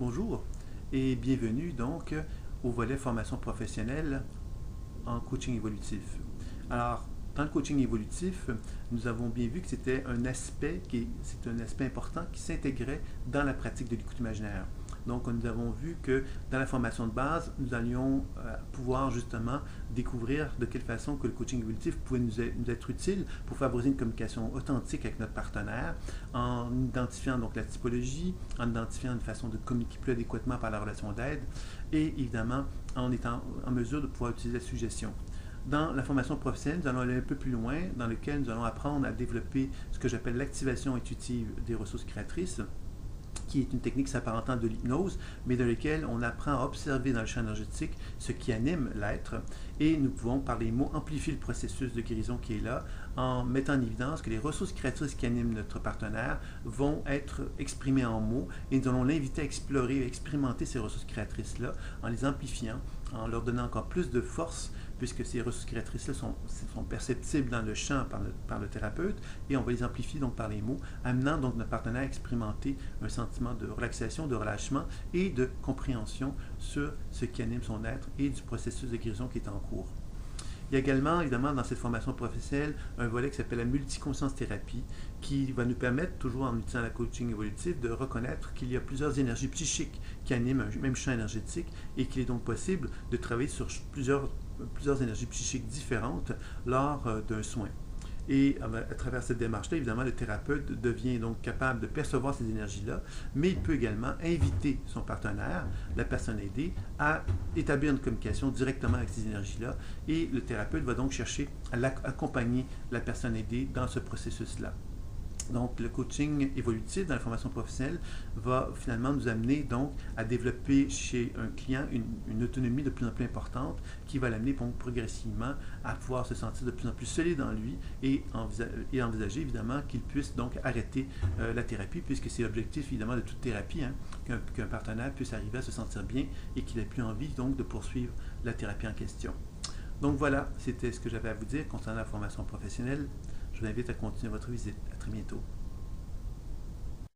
Bonjour et bienvenue donc au volet formation professionnelle en coaching évolutif. Alors, dans le coaching évolutif, nous avons bien vu que c'était un aspect important qui s'intégrait dans la pratique de l'écoute imaginaire. Donc, nous avons vu que dans la formation de base, nous allions pouvoir justement découvrir de quelle façon que le coaching évolutif pouvait nous être utile pour favoriser une communication authentique avec notre partenaire, en identifiant donc la typologie, en identifiant une façon de communiquer plus adéquatement par la relation d'aide et évidemment en étant en mesure de pouvoir utiliser la suggestion. Dans la formation professionnelle, nous allons aller un peu plus loin, dans lequel nous allons apprendre à développer ce que j'appelle l'activation intuitive des ressources créatrices, qui est une technique s'apparentant de l'hypnose, mais dans laquelle on apprend à observer dans le champ énergétique ce qui anime l'être, et nous pouvons, par les mots, amplifier le processus de guérison qui est là, en mettant en évidence que les ressources créatrices qui animent notre partenaire vont être exprimées en mots, et nous allons l'inviter à explorer, à expérimenter ces ressources créatrices-là, en les amplifiant, en leur donnant encore plus de force, puisque ces ressources créatrices-là sont perceptibles dans le champ par le thérapeute, et on va les amplifier donc par les mots, amenant donc notre partenaire à expérimenter un sentiment de relaxation, de relâchement et de compréhension sur ce qui anime son être et du processus de guérison qui est en cours. Il y a également, évidemment, dans cette formation professionnelle, un volet qui s'appelle la multiconscience thérapie, qui va nous permettre, toujours en utilisant la coaching évolutive, de reconnaître qu'il y a plusieurs énergies psychiques qui animent un même champ énergétique et qu'il est donc possible de travailler sur plusieurs énergies psychiques différentes lors d'un soin. Et à travers cette démarche-là, évidemment, le thérapeute devient donc capable de percevoir ces énergies-là, mais il peut également inviter son partenaire, la personne aidée, à établir une communication directement avec ces énergies-là. Et le thérapeute va donc chercher à accompagner la personne aidée dans ce processus-là. Donc, le coaching évolutif dans la formation professionnelle va finalement nous amener donc à développer chez un client une autonomie de plus en plus importante qui va l'amener donc progressivement à pouvoir se sentir de plus en plus solide en lui et envisager évidemment qu'il puisse donc arrêter la thérapie, puisque c'est l'objectif évidemment de toute thérapie, qu'un partenaire puisse arriver à se sentir bien et qu'il n'ait plus envie donc de poursuivre la thérapie en question. Donc voilà, c'était ce que j'avais à vous dire concernant la formation professionnelle. Je vous invite à continuer votre visite. À très bientôt.